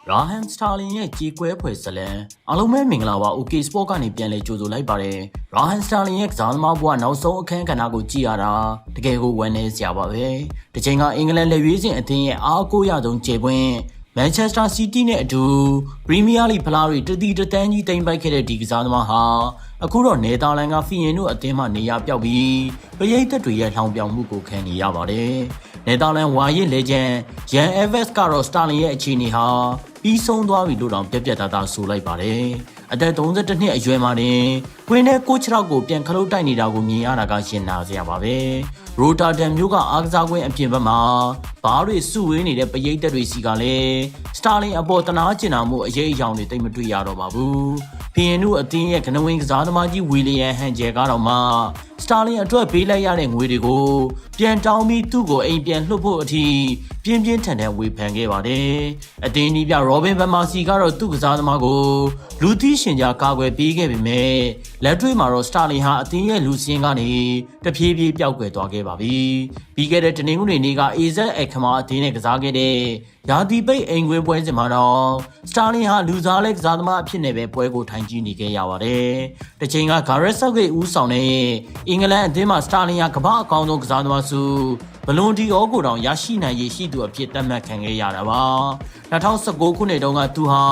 ရာဟန်စတာလင်ရဲ့ကြေကွဲဖွယ်ဇလံအားလုံးပဲမင်္ဂလာပါ OK Sport ကနေပြန်လဲကြိုဆိုလိုက်ပါတယ်ရာဟန်စတာလင်ရဲ့ကစားသမားဘဝနောက်ဆုံးအခန်းကဏ္ဍကိုကြည့်ရတာတကယ်ကိုဝမ်းနည်းစရာပါပဲဒီချိန်ကအင်္ဂလန်လက်ရွေးစင်အသင်းရဲ့အားကိုးရဆုံးခြေပွင့်မန်ချက်စတာစီးတီးနဲ့အတူပရီးမီးယားလိဖလားတွေတန်းကြီးတိမ်ပိုက်ခဲ့တဲ့ဒီကစားသမားဟာအခုတော့နယ်သာလန်ကဖီယင်တို့အသင်းမှနေရာပြောက်ပြီးပရိသတ်တွေရဲ့လှောင်ပြောင်မှုကိုခံနေရပါတယ်နယ်သာလန်ဝါရစ်လေဂျန်ရန်အဲဗက်စ်ကတော့စတာလင်ရဲ့အခြေအနေဟာပြီးဆုံးသွားပြီလို့တောင်ပြက်သားဆိုလိုက်ပါတယ်အသက်32နှစ်အရွယ်မှာတင်ကွင်းထဲကိုချရောက်ကိုပြန်ခလုတ်တိုက်နေတာကိုမြင်ရတာကရှင်နာစရာပါပဲရိုတာဒန်မျိုးကအားကစားကွင်းအပြင်ဘက်မှာဘားတွေစုဝေးနေတဲ့ပရိသတ်တွေစီကလည်းစတာလင်အပေါ်တနာကျင်နာမှုအရေးအယောင်တွေတိတ်မတွေ့ရတော့ပါဘူးဖီယင်တို့အသင်းရဲ့ကနဝင်းကစားသမားကြီးဝီလီယံဟန်ဂျယ်ကတော့မှစတာလင်အတွက်ပေးလိုက်ရတဲ့ငွေတွေကိုပြန်တောင်းပြီးသူ့ကိုအိမ်ပြန်လွှတ်ဖို့အထိပြင်းထန်ဝေဖန်ခဲ့ပါတယ်အသင်းကြီးပြရောဘင်ဗန်မာစီကတော့သူ့ကစားသမားကိုလူသီးရှင်ကြားကာကွယ်ပေးခဲ့ပေမဲ့လက်တွေ့မှာတော့စတာလင်ဟာအသင်းရဲ့လူစင်းကနေတဖြည်းဖြည်းပျောက်ကွယ်သွားခဲ့ပါပြီပြီးခဲ့တဲ့တနင်္ဂနွေနေ့က AZ အခမာအသင်းနဲ့ကစားခဲ့တဲ့ရာသီပိတ်အိမ်ခွင်းပွဲစဉ်မှာတော့စတာလင်ဟာလူစားလဲကစားသမားအဖြစ်နဲ့ပဲပွဲကိုထိုင်ကြည့်နေခဲ့ရပါတယ်။တစ်ချိန်ကဂါရက်ဆော့ဂိတ်ဦးဆောင်တဲ့အင်္ဂလန်အသင်းမှာစတာလင်ဟာကမ္ဘာအကောင်းဆုံးကစားသမားစုဘလွန်ဒီအောကိုတောင်ရရှိနိုင်ရရှိသူအဖြစ်သတ်မှတ်ခံခဲ့ရတာပါ2019ခုနှစ်တုန်းကသူဟာ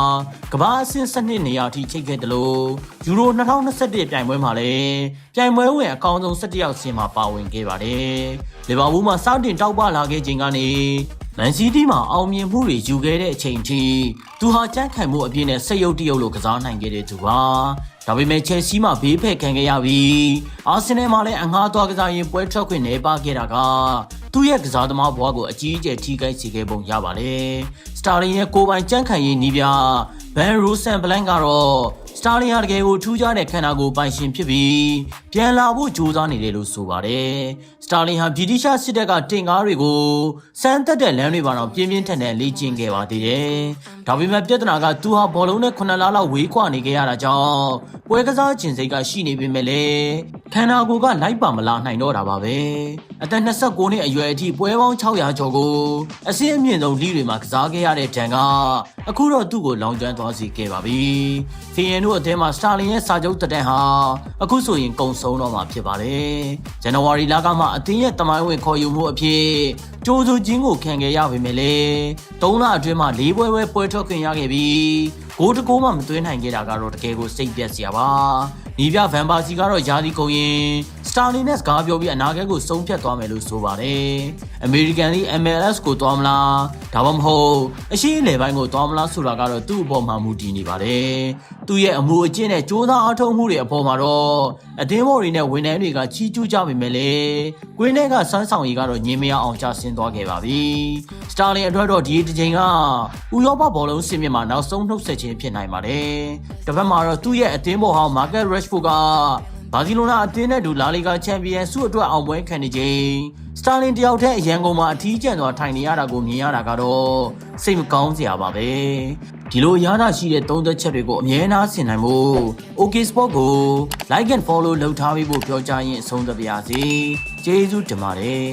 ကမ္ဘာအဆင့်7နေရာအထိချိတ်ခဲ့တယ်လို့ယူရို2021ပြိုင်ပွဲမှာလည်းပြိုင်ပွဲဝင်အကောင်းဆုံး17ယောက်ဆင်းမှာပါဝင်ခဲ့ပါတယ်လီဗာပူးမှာစတင်တောက်ပလာခဲ့ချိန်ကနေမန်စီးတီးမှာအောင်မြင်မှုတွေယူခဲ့တဲ့အချိန်ထိသူဟာကြမ်းခိုင်မှုအပြည့်နဲ့စိတ်ရုပ်တရုပ်လိုကစားနိုင်ခဲ့တဲ့သူပါဒါပေမဲ့ချက်စီးမှာဘေးဖက်ခံခဲ့ရပြီးအာဆင်နယ်မှာလည်းအငှားသွားကစားရင်ပွဲထွက်ခွင့်နေပါခဲ့တာကသူ့ရဲ့ကစားသမားဘဝကိုအကြီးအကျယ်ထိခိုက်စေခဲ့ပုံရပါတယ်စတာလင်ရဲ့ကိုယ်ပိုင်ကြမ်းခိုင်ရေးနီးပြဘန်ရိုဆန်ဘလန်ကတော့စတာလင်ဟာတကယ်ကိုထူးခြားတဲ့ခန္ဓာကိုယ်ပိုင်ရှင်ဖြစ်ပြီးပြန်လာဖို့ကြိုးစားနေတယ်လို့ဆိုပါတယ်စတာလင်ဟာဗြိတိရှစစ်တပ်ကတင်ကားတွေကိုစမ်းသက်တဲ့လမ်းတွေမှာတော့ပြင်းထန်လေ့ကျင့်ခဲ့ပါသေးတယ်ဒါပေမဲ့ပြဿနာကသူဟာဘောလုံးနဲ့9လလောက်ဝေးကွာနေခဲ့ရတာကြောင့်ပွဲကစားခြင်းစိတ်ကရှိနေပေမဲ့လည်းခန္ဓာကိုယ်ကလိုက်ပါမလာနိုင်တော့တာပါပဲအသက်29နှစ်အရွယ်အထိပွဲပေါင်း600ကျော်ကိုအဆင့်အမြင့်ဆုံးလိတွေမှာကစားခဲ့ရတဲ့ဒဏ်ကအခုတော့သူ့ကိုလောင်ကျွမ်းသွားစေခဲ့ပါပြီဖီယင်တို့အသင်းမှာစတာလင်ရဲ့စာချုပ်တက်တဲ့ဟာအခုဆိုရင်ကုန်ဆုံးတော့မှာဖြစ်ပါတယ်ဇန်နဝါရီလကမှအသင်းရဲ့တမိုင်းဝင်ခေါ်ယူမှုအဖြစ်ကြိုးစိုးခြင်းကိုခံခဲ့ရပေမဲ့လည်း3လအတွင်းမှာ4ပွဲထွက်ခွင့်ရခဲ့ပြီးဂိုးတကိုးမှမသွင်းနိုင်ခဲ့တာကတော့တကယ်ကိုစိတ်ပြက်စရာပါနီးပြဗန်ပါစီကတော့ယာဒီကုန်ရင်စတာလင်နဲ့စကားပြောပြီးအနာဂတ်ကိုဆုံးဖြတ်သွားမယ်လို့ဆိုပါတယ်အမေရိကန်လိ MLS ကိုသွားမလားဒါမှမဟုတ်အရှေ့အလယ်ပိုင်းကိုသွားမလားဆိုတာကတော့သူ့အပေါ်မှာမူတည်နေပါတယ်သူ့ရဲ့အမှုအကျင့်နဲ့စ조사အားထုတ်မှုတွေအပေါ်မှာတော့အသင်းဘော်တွေနဲ့ဝန်ထမ်းတွေကချီးကျူးကြပေမဲ့လည်းကွင်းထဲကစမ်းဆောင်ရည်ကတော့ညင်မရအောင်ကျဆင်းသွားခဲ့ပါပြီစတာလင်အတွက်တော့ဒီတစ်ချိန်ကဥရောပဘောလုံးစင်မြင့်မှာနောက်ဆုံးနှုတ်ဆက်ခြင်းဖြစ်နိုင်ပါတယ်တစ်ဖက်မှာတော့သူ့ရဲ့အသင်းဘော်ဟောင်းမာကက်ရက်ရှ်ဖို့ကဘာစီလိုနာအသင်းနဲ့ဒူလာလီဂါချန်ပီယံဆုအတွက်အောင်ပွဲခံနေချိန်စတာလင်တယောက်တည်းအရန်ကုန်မှာအထီးကျန်စွာထိုင်နေရတာကိုမြင်ရတာကတော့စိတ်မကောင်းစရာပါပဲဒီလိုရတာရှိတဲ့သုံးသက်ချက်တွေကိုအမြဲတမ်းဆင်နိုင်ဖို့ OK Sport ကို Like and Follow လုပ်ထားပြီးဖို့ပြောကြရင်အဆုံးသတ်ပါရစေကျေးဇူးတင်ပါတယ်